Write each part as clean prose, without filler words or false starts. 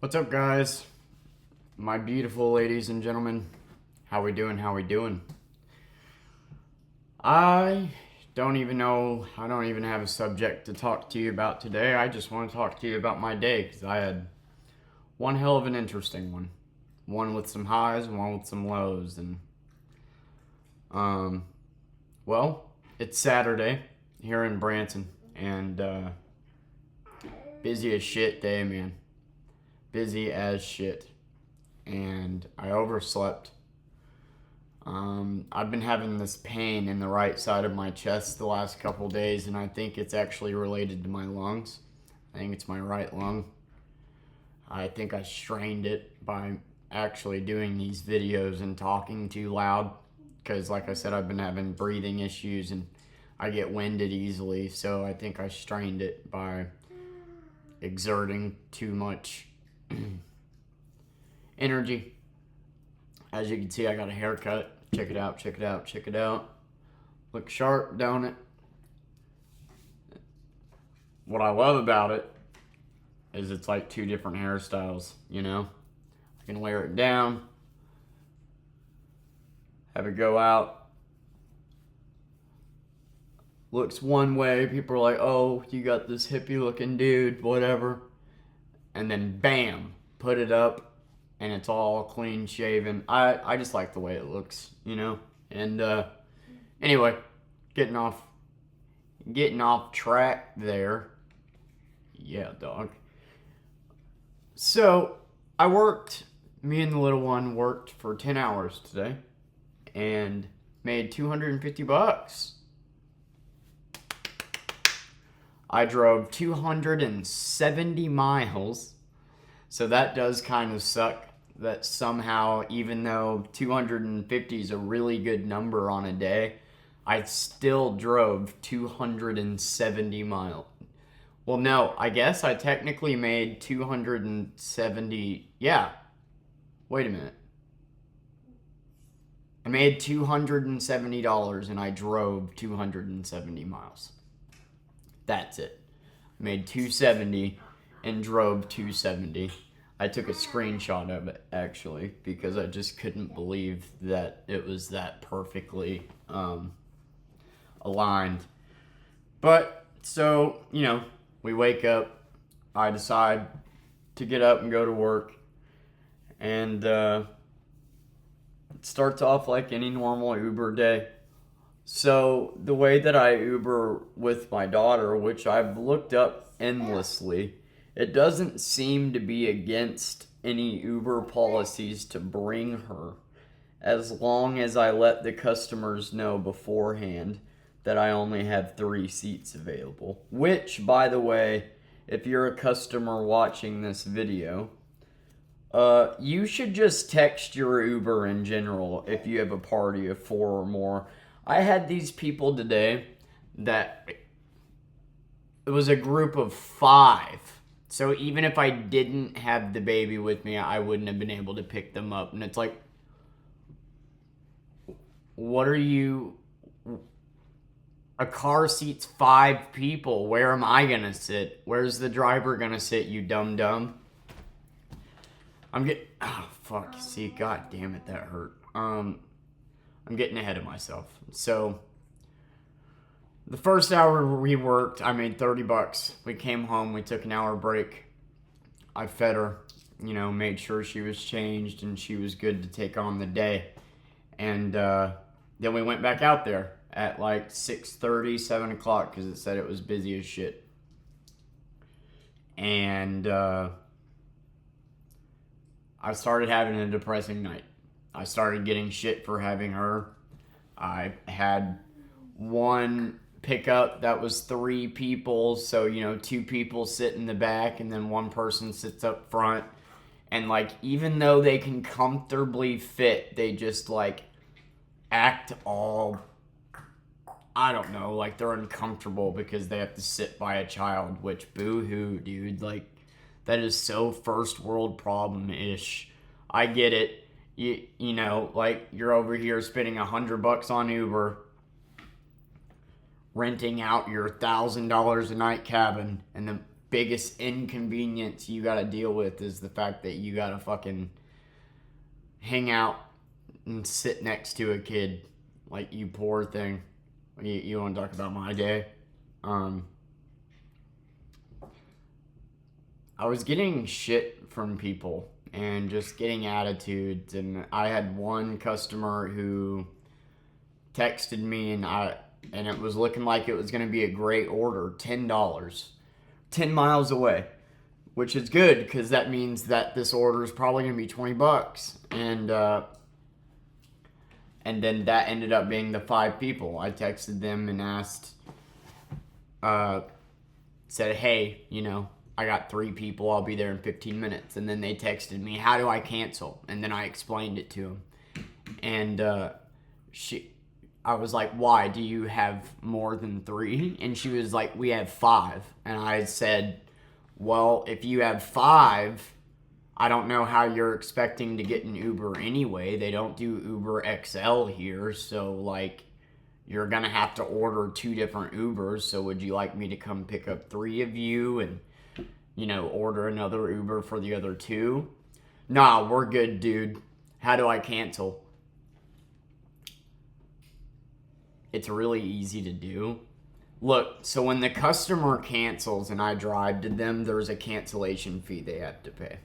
What's up, guys? My beautiful ladies and gentlemen. How we doing? How we doing? I don't even know. I don't even have a subject to talk to you about today. I just want to talk to you about my day because I had one hell of an interesting one. One with some highs, one with some lows, and well, it's Saturday here in Branson, and busy as shit day, man. Busy as shit. And I overslept. I've been having this pain in the right side of my chest the last couple days, and I think it's actually related to my lungs. I think it's my right lung. I think I strained it by actually doing these videos and talking too loud, because like I said, I've been having breathing issues and I get winded easily, so I think I strained it by exerting too much energy. As you can see, I got a haircut. Check it out, check it out, check it out. Look sharp, don't it? What I love about it is it's like two different hairstyles, you know? I can layer it down, have it go out. Looks one way, people are like, oh, you got this hippie looking dude, whatever. And then bam, put it up, and it's all clean shaven. I just like the way it looks, you know? And anyway, getting off track there. Yeah, dog. So me and the little one worked for 10 hours today and made $250. I drove 270 miles. So that does kind of suck that somehow, even though 250 is a really good number on a day, I still drove 270 miles. Well, no, I guess I technically made 270. Yeah. Wait a minute. I made $270 and I drove 270 miles. That's it. I made 270 and drove 270. I took a screenshot of it, actually, because I just couldn't believe that it was that perfectly aligned. But, so, you know, we wake up, I decide to get up and go to work, and it starts off like any normal Uber day. So, the way that I Uber with my daughter, which I've looked up endlessly, it doesn't seem to be against any Uber policies to bring her, as long as I let the customers know beforehand that I only have 3 seats available. Which, by the way, if you're a customer watching this video, you should just text your Uber in general if you have a party of 4 or more. I had these people today that it was a group of 5. So even if I didn't have the baby with me, I wouldn't have been able to pick them up. And it's like, what are you... A car seats 5 people. Where am I going to sit? Where's the driver going to sit, you dumb? Oh, fuck. See, god damn it, that hurt. I'm getting ahead of myself. So, the first hour we worked, I made $30. We came home, we took an hour break. I fed her, you know, made sure she was changed and she was good to take on the day. And then we went back out there at like 6:30, 7 o'clock because it said it was busy as shit. And I started having a depressing night. I started getting shit for having her. I had one pickup that was 3 people, so, you know, 2 people sit in the back and then 1 person sits up front. And, like, even though they can comfortably fit, they just, like, act all, I don't know, like they're uncomfortable because they have to sit by a child, which boo-hoo, dude. Like, that is so first world problem-ish. I get it. You know, like, you're over here spending $100 on Uber, renting out your $1,000 a night cabin, and the biggest inconvenience you gotta deal with is the fact that you gotta fucking hang out and sit next to a kid. Like, you poor thing. You want to talk about my day? I was getting shit from people and just getting attitudes, and I had one customer who texted me, and it was looking like it was going to be a great order, $10, 10 miles away, which is good because that means that this order is probably going to be $20, and then that ended up being the 5 people. I texted them and said, hey, I got 3 people. I'll be there in 15 minutes. And then they texted me, how do I cancel? And then I explained it to them. And I was like, why? Do you have more than 3? And she was like, we have 5. And I said, well, if you have 5, I don't know how you're expecting to get an Uber anyway. They don't do Uber XL here. So, you're going to have to order 2 different Ubers. So would you like me to come pick up 3 of you and, order another Uber for the other 2? Nah, we're good, dude. How do I cancel? It's really easy to do. Look, so when the customer cancels and I drive to them, there's a cancellation fee they have to pay.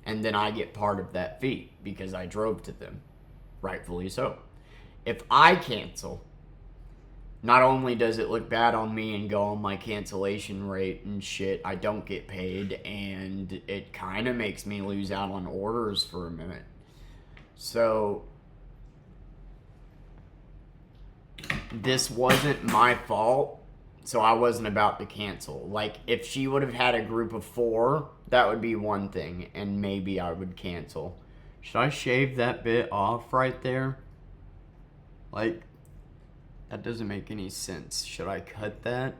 And then I get part of that fee because I drove to them. Rightfully so. If I cancel, not only does it look bad on me and go on my cancellation rate and shit, I don't get paid, and it kind of makes me lose out on orders for a minute. So, this wasn't my fault, so I wasn't about to cancel. If she would have had a group of 4, that would be one thing, and maybe I would cancel. Should I shave that bit off right there? That doesn't make any sense. Should I cut that?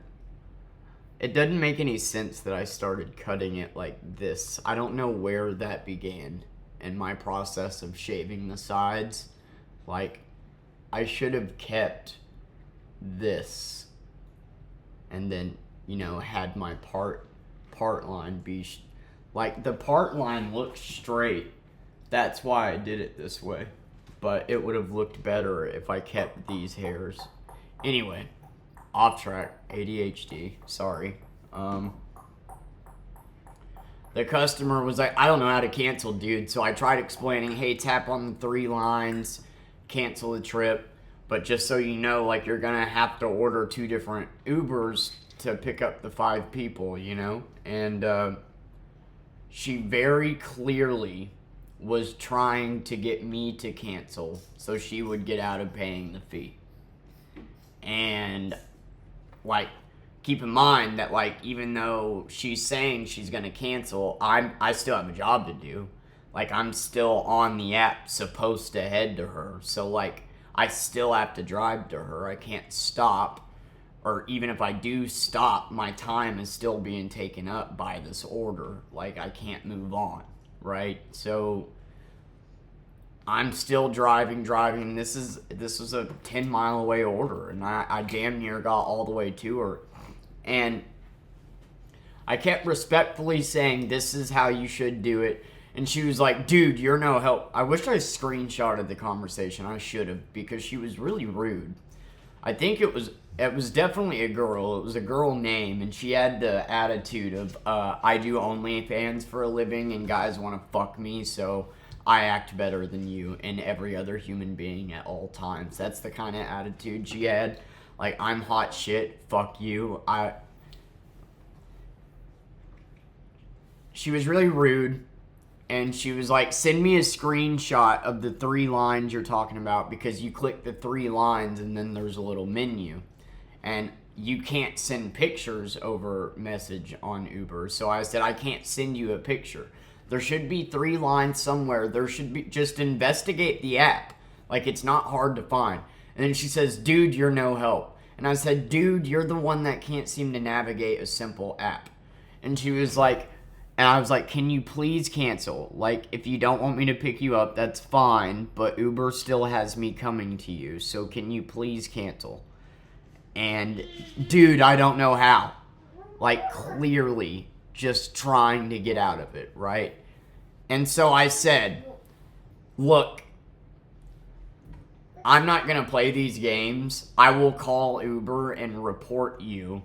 It doesn't make any sense that I started cutting it like this. I don't know where that began in my process of shaving the sides. I should have kept this and then, had my part line be... the part line looks straight. That's why I did it this way. But it would have looked better if I kept these hairs. Anyway, off track. ADHD. Sorry. The customer was like, I don't know how to cancel, dude. So I tried explaining, hey, tap on the 3 lines, cancel the trip. But just so you know, you're going to have to order 2 different Ubers to pick up the 5 people, And she very clearly was trying to get me to cancel so she would get out of paying the fee. And, keep in mind that, even though she's saying she's going to cancel, I still have a job to do. I'm still on the app supposed to head to her. So, I still have to drive to her. I can't stop. Or even if I do stop, my time is still being taken up by this order. I can't move on, right? So I'm still driving. This was a 10-mile away order, and I damn near got all the way to her. And I kept respectfully saying, this is how you should do it. And she was like, dude, you're no help. I wish I screenshotted the conversation. I should have, because she was really rude. I think it was definitely a girl. It was a girl name, and she had the attitude of, I do OnlyFans for a living, and guys want to fuck me, so I act better than you and every other human being at all times. That's the kind of attitude she had. I'm hot shit, fuck you. She was really rude. And she was like, send me a screenshot of the 3 lines you're talking about, because you click the 3 lines and then there's a little menu. And you can't send pictures over message on Uber. So I said, I can't send you a picture. There should be 3 lines somewhere. There should be, just investigate the app. It's not hard to find. And then she says, dude, you're no help. And I said, dude, you're the one that can't seem to navigate a simple app. And she was like... And I was like, can you please cancel? If you don't want me to pick you up, that's fine. But Uber still has me coming to you. So can you please cancel? And, dude, I don't know how. like clearly just trying to get out of it, right? And so I said, look, I'm not going to play these games. I will call Uber and report you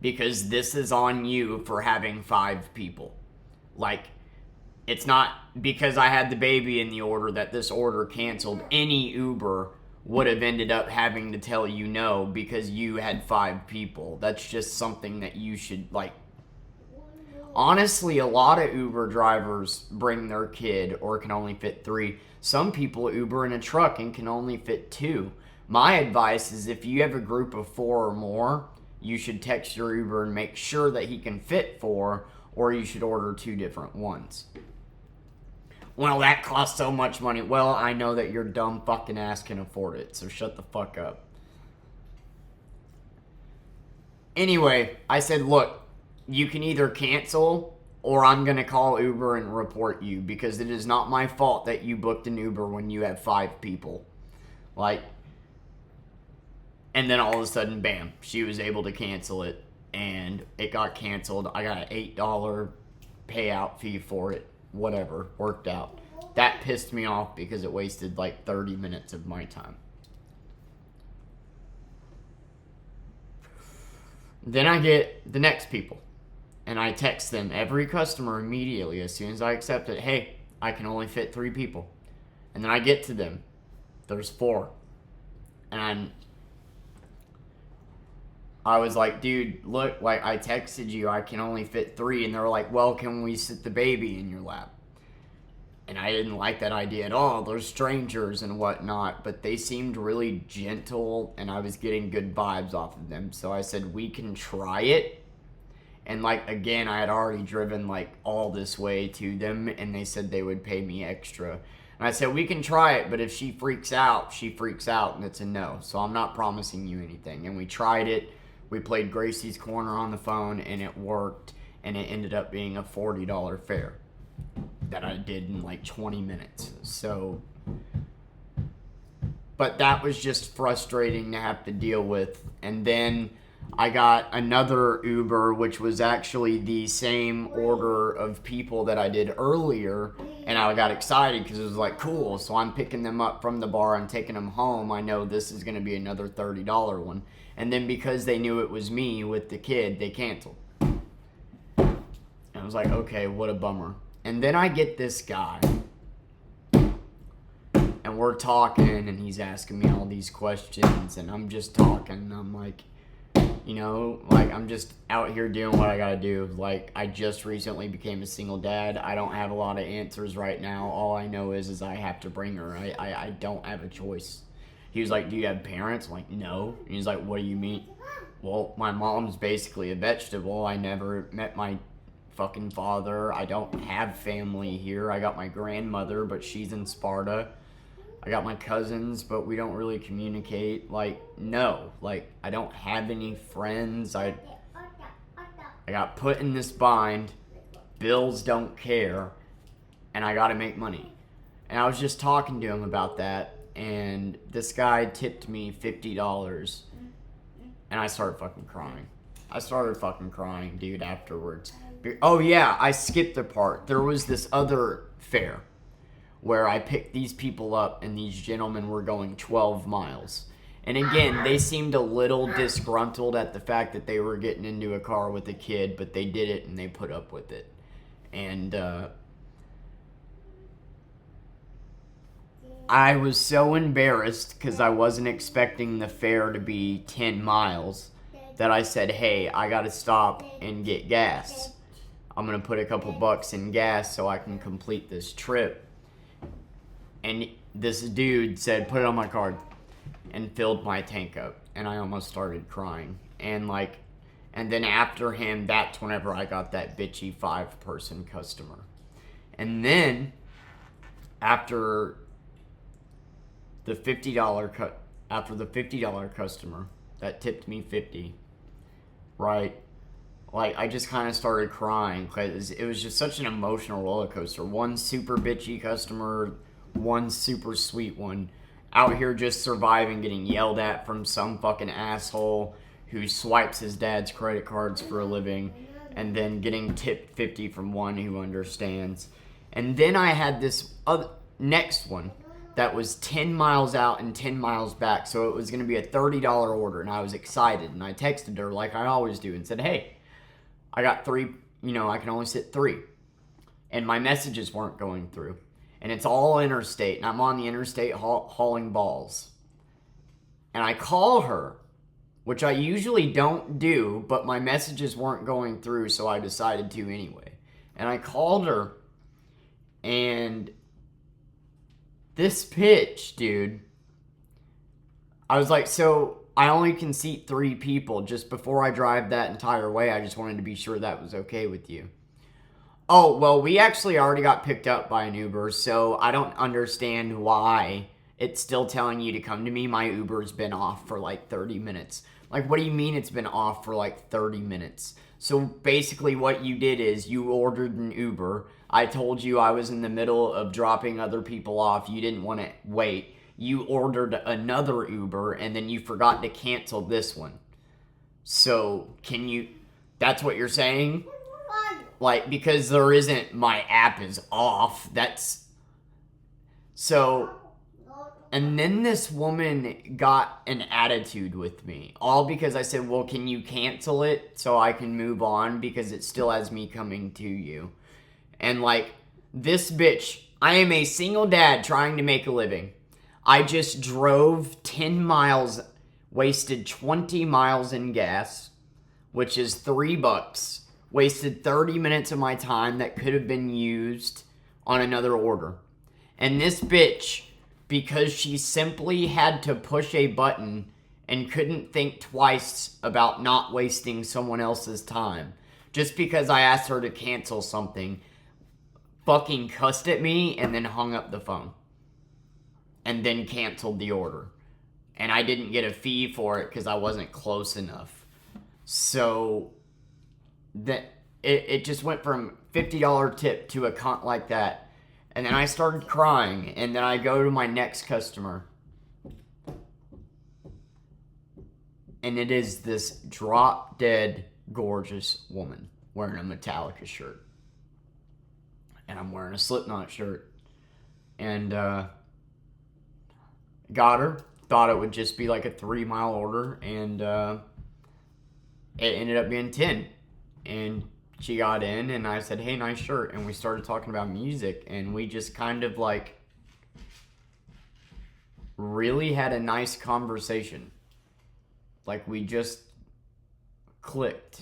because this is on you for having 5 people. Like, it's not because I had the baby in the order that this order canceled. Any Uber would have ended up having to tell you no because you had 5 people. That's just something that you should, like... Honestly, a lot of Uber drivers bring their kid or can only fit 3. Some people Uber in a truck and can only fit 2. My advice is if you have a group of 4 or more, you should text your Uber and make sure that he can fit 4, or you should order 2 different ones. Well, that costs so much money. Well, I know that your dumb fucking ass can afford it, so shut the fuck up. Anyway, I said, look, you can either cancel or I'm going to call Uber and report you because it is not my fault that you booked an Uber when you have 5 people. Like, and then all of a sudden, bam, she was able to cancel it and it got canceled. I got an $8 payout fee for it. Whatever, worked out. That pissed me off because it wasted like 30 minutes of my time. Then I get the next people. And I text them, every customer immediately, as soon as I accept it, hey, I can only fit 3 people. And then I get to them. There's 4. And I was like, dude, look, like, I texted you, I can only fit 3. And they were like, well, can we sit the baby in your lap? And I didn't like that idea at all. They're strangers and whatnot, but they seemed really gentle, and I was getting good vibes off of them. So I said, we can try it. And, like, again, I had already driven, like, all this way to them, and they said they would pay me extra. And I said, we can try it, but if she freaks out, and it's a no. So I'm not promising you anything. And we tried it. We played Gracie's Corner on the phone, and it worked, and it ended up being a $40 fare that I did in like 20 minutes. So, but that was just frustrating to have to deal with. And then I got another Uber, which was actually the same order of people that I did earlier, and I got excited because it was like, cool, so I'm picking them up from the bar and taking them home. I know this is going to be another $30 one. And then because they knew it was me with the kid, they canceled. And I was like, okay, what a bummer. And then I get this guy, and we're talking, and he's asking me all these questions, and I'm just talking, and I'm like, you know, like, I'm just out here doing what I gotta do. Like, I just recently became a single dad. I don't have a lot of answers right now. All I know is I have to bring her. I don't have a choice. He was like, do you have parents? I'm like, no. And he's like, what do you mean? Well, my mom's basically a vegetable. I never met my fucking father. I don't have family here. I got my grandmother, but she's in Sparta. I got my cousins, but we don't really communicate. Like, no. Like, I don't have any friends. I got put in this bind. Bills don't care. And I gotta make money. And I was just talking to him about that. And this guy tipped me $50. And I started fucking crying. Dude, afterwards. Oh, yeah, I skipped a part. There was this other fair where I picked these people up, and these gentlemen were going 12 miles. And again, they seemed a little disgruntled at the fact that they were getting into a car with a kid, but they did it, and they put up with it. And I was so embarrassed because I wasn't expecting the fare to be 10 miles that I said, hey, I got to stop and get gas. I'm going to put a couple bucks in gas so I can complete this trip. And this dude said, put it on my card, and filled my tank up. And I almost started crying. And then after him, that's whenever I got that bitchy 5-person customer. And then after the $50 customer that tipped me $50, right? Like, I just kind of started crying because it was just such an emotional roller coaster. One super bitchy customer, one super sweet one, out here just surviving, getting yelled at from some fucking asshole who swipes his dad's credit cards for a living, and then getting tipped 50 from one who understands. And then I had this next one that was 10 miles out and 10 miles back, so it was going to be a $30 order, and I was excited, and I texted her like I always do and said, hey, I got 3, I can only sit 3. And my messages weren't going through. And it's all interstate, and I'm on the interstate hauling balls. And I call her, which I usually don't do, but my messages weren't going through, so I decided to anyway. And I called her, and this bitch, dude, I was like, so I only can seat 3 people. Just before I drive that entire way, I just wanted to be sure that was okay with you. Oh, well, we actually already got picked up by an Uber, so I don't understand why it's still telling you to come to me. My Uber's been off for like 30 minutes. Like, what do you mean it's been off for like 30 minutes? So basically what you did is you ordered an Uber. I told you I was in the middle of dropping other people off. You didn't want to wait. You ordered another Uber, and then you forgot to cancel this one. So, that's what you're saying? Like, because there isn't, my app is off. And then this woman got an attitude with me. All because I said, well, can you cancel it so I can move on? Because it still has me coming to you. And like, this bitch, I am a single dad trying to make a living. I just drove 10 miles, wasted 20 miles in gas, which is $3. Wasted 30 minutes of my time that could have been used on another order. And this bitch, because she simply had to push a button and couldn't think twice about not wasting someone else's time, just because I asked her to cancel something, fucking cussed at me and then hung up the phone. And then canceled the order. And I didn't get a fee for it because I wasn't close enough. So it just went from $50 tip to a cunt like that. And then I started crying. And then I go to my next customer. And it is this drop dead gorgeous woman wearing a Metallica shirt. And I'm wearing a Slipknot shirt. And got her. Thought it would just be like a 3-mile order. And it ended up being 10. And she got in, and I said, hey, nice shirt. And we started talking about music, and we just kind of like really had a nice conversation. Like, we just clicked.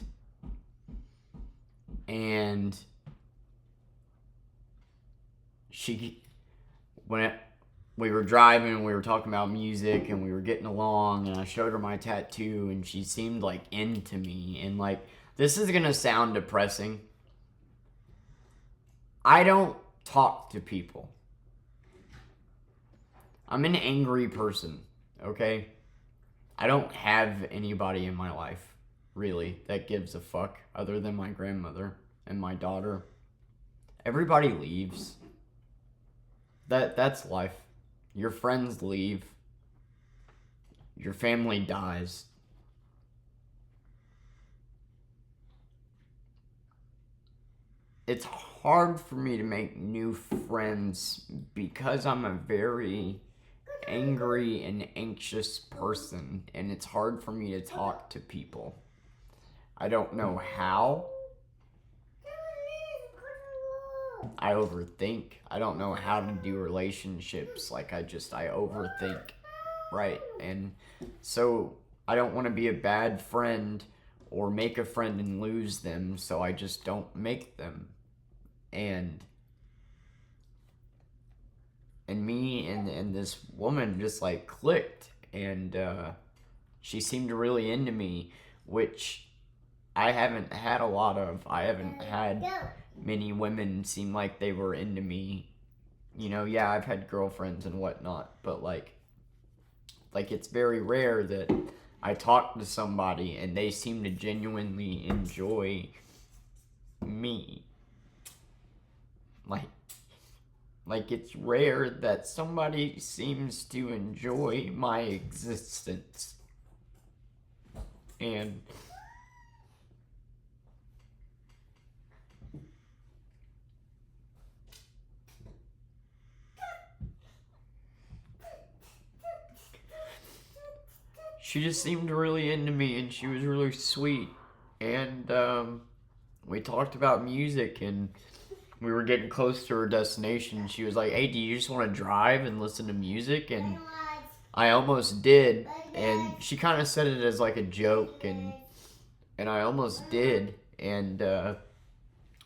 And we were driving, and we were talking about music, and we were getting along, and I showed her my tattoo, and she seemed like into me. And like, this is gonna sound depressing. I don't talk to people. I'm an angry person, okay? I don't have anybody in my life, really, that gives a fuck other than my grandmother and my daughter. Everybody leaves. That's life. Your friends leave. Your family dies. It's hard for me to make new friends because I'm a very angry and anxious person, and it's hard for me to talk to people. I don't know how. I overthink. I don't know how to do relationships. Like, I overthink, right? And so I don't want to be a bad friend or make a friend and lose them, so I just don't make them. And me and this woman just like clicked, and she seemed really into me, which I haven't had a lot of. I haven't had many women seem like they were into me. You know, yeah, I've had girlfriends and whatnot, but like it's very rare that I talk to somebody and they seem to genuinely enjoy me. Like it's rare that somebody seems to enjoy my existence. And she just seemed really into me, and she was really sweet. And we talked about music, and we were getting close to her destination. She was like, "Hey, do you just want to drive and listen to music?" And I almost did. And she kind of said it as like a joke, and I almost did. And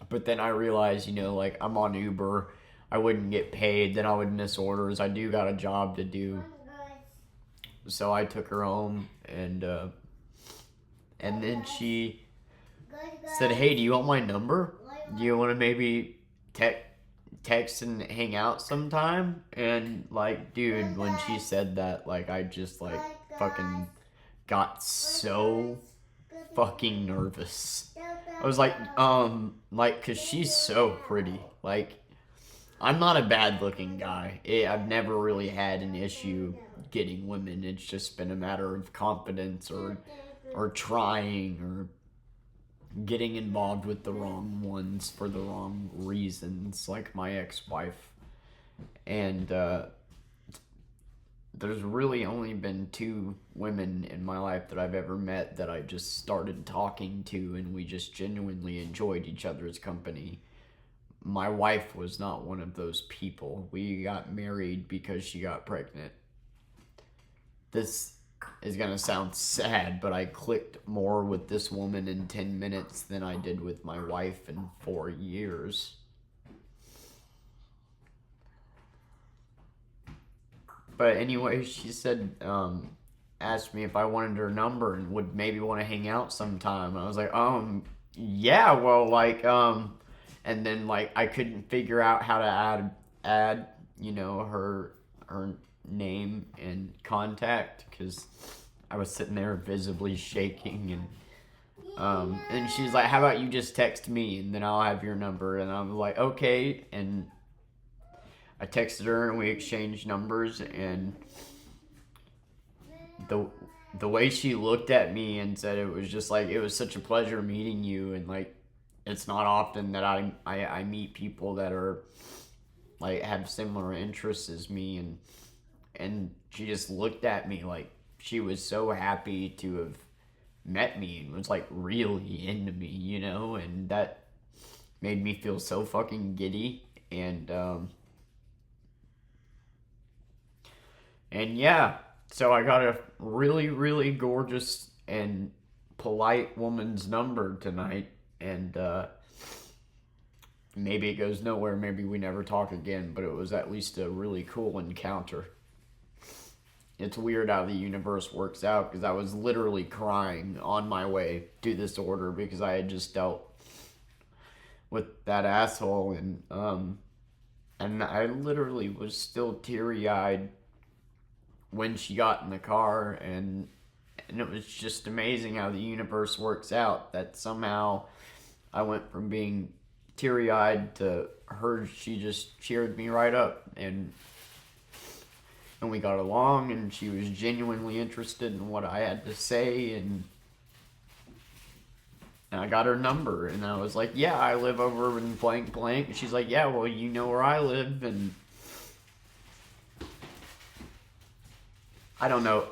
but then I realized, like I'm on Uber, I wouldn't get paid, then I would miss orders. I do got a job to do, so I took her home, and then she said, "Hey, do you want my number? Do you want to maybe text and hang out sometime?" And like, dude, when she said that, like, I just like fucking got so fucking nervous. I was like, cause she's so pretty. Like, I'm not a bad looking guy. I've never really had an issue getting women. It's just been a matter of confidence or trying or getting involved with the wrong ones for the wrong reasons, like my ex-wife. And there's really only been 2 women in my life that I've ever met that I just started talking to, and we just genuinely enjoyed each other's company. My wife was not one of those people. We got married because she got pregnant. This is gonna sound sad, but I clicked more with this woman in 10 minutes than I did with my wife in 4 years. But anyway, she said, asked me if I wanted her number and would maybe want to hang out sometime. And I was like, yeah, well, like, and then like I couldn't figure out how to add, her name and contact because I was sitting there visibly shaking, and she's like, "How about you just text me and then I'll have your number?" And I was like, "Okay," and I texted her and we exchanged numbers, and the way she looked at me and said it was just like, "It was such a pleasure meeting you," and like it's not often that I meet people that are like have similar interests as me, and she just looked at me like she was so happy to have met me and was like really into me, and that made me feel so fucking giddy. And yeah, so I got a really, really gorgeous and polite woman's number tonight, and maybe it goes nowhere, maybe we never talk again, but it was at least a really cool encounter. It's weird how the universe works out, because I was literally crying on my way to this order because I had just dealt with that asshole, and I literally was still teary-eyed when she got in the car, and it was just amazing how the universe works out, that somehow I went from being teary-eyed to her. She just cheered me right up, and we got along, and she was genuinely interested in what I had to say, and I got her number, and I was like, "Yeah, I live over in blank blank," and she's like, "Yeah, well, you know where I live," and I don't know,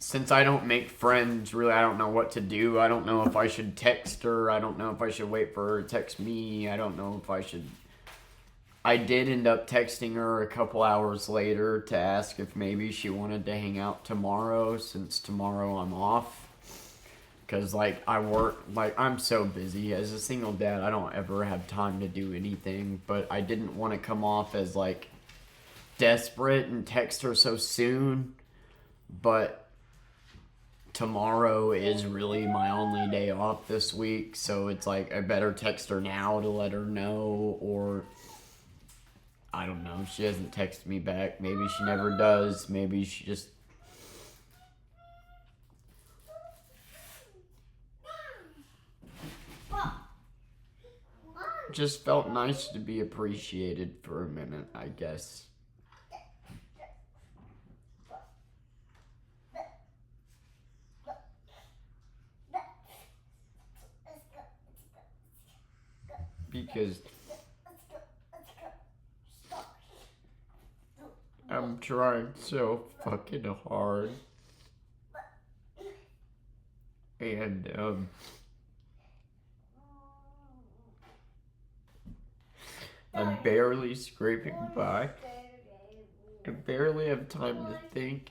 since I don't make friends, really, I don't know what to do. I don't know if I should text her. I don't know if I should wait for her to text me. I don't know if I should. I did end up texting her a couple hours later to ask if maybe she wanted to hang out tomorrow, since tomorrow I'm off. Because, like, I work, like, I'm so busy. As a single dad, I don't ever have time to do anything. But I didn't want to come off as, like, desperate and text her so soon. But tomorrow is really my only day off this week, so it's like I better text her now to let her know, or I don't know, she hasn't texted me back. Maybe she never does. Maybe she just felt nice to be appreciated for a minute, I guess. because I'm trying so fucking hard. And, I'm barely scraping by. I barely have time to think.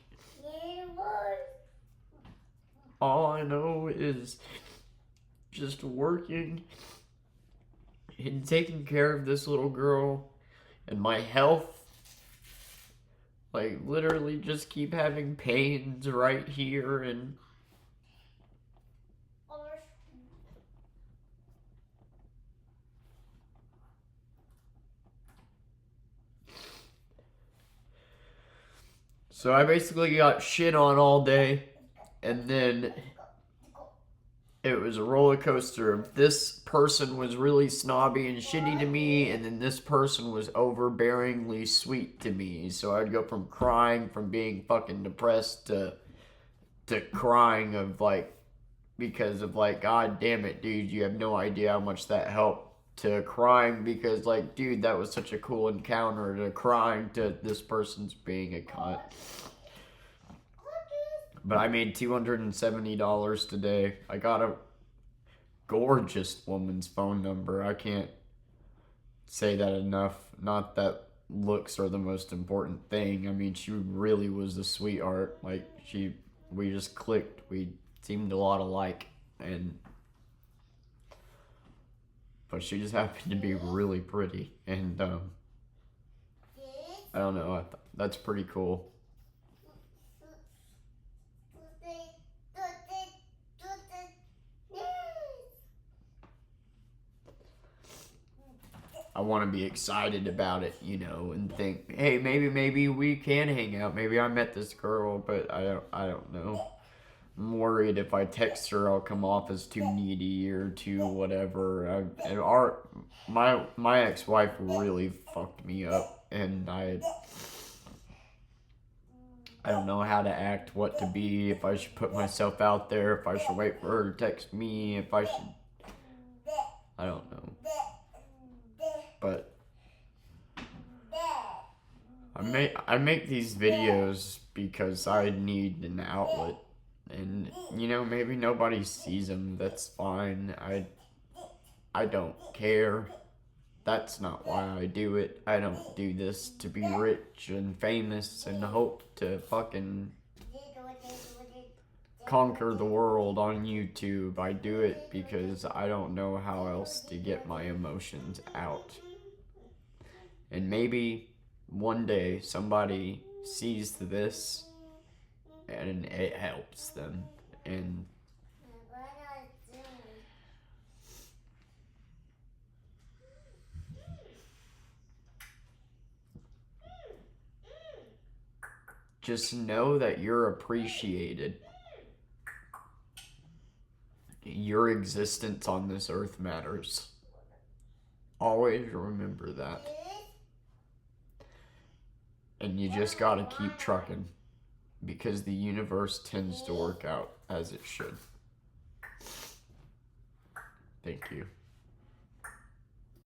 All I know is just working and taking care of this little girl and my health. Like, literally just keep having pains right here and so I basically got shit on all day, and then it was a roller coaster of this person was really snobby and shitty to me, and then this person was overbearingly sweet to me. So I'd go from crying from being fucking depressed to crying of like because of like, God damn it, dude, you have no idea how much that helped, to crying because like, dude, that was such a cool encounter, to crying to this person's being a cunt. But I made $270 today. I got a gorgeous woman's phone number. I can't say that enough. Not that looks are the most important thing. I mean, she really was a sweetheart. Like, we just clicked. We seemed a lot alike. But she just happened to be really pretty. And, I don't know. That's pretty cool. I want to be excited about it, you know, and think, hey, maybe we can hang out. Maybe I met this girl, but I don't know. I'm worried if I text her, I'll come off as too needy or too whatever. My ex-wife really fucked me up, and I don't know how to act, what to be, if I should put myself out there, if I should wait for her to text me, if I should, I don't know. But I make these videos because I need an outlet, and you know, maybe nobody sees them. That's fine. I don't care. That's not why I do it. I don't do this to be rich and famous and hope to fucking conquer the world on YouTube. I do it because I don't know how else to get my emotions out. And maybe one day somebody sees this and it helps them. And just know that you're appreciated. Your existence on this earth matters. Always remember that. And you just gotta keep trucking, because the universe tends to work out as it should. Thank you.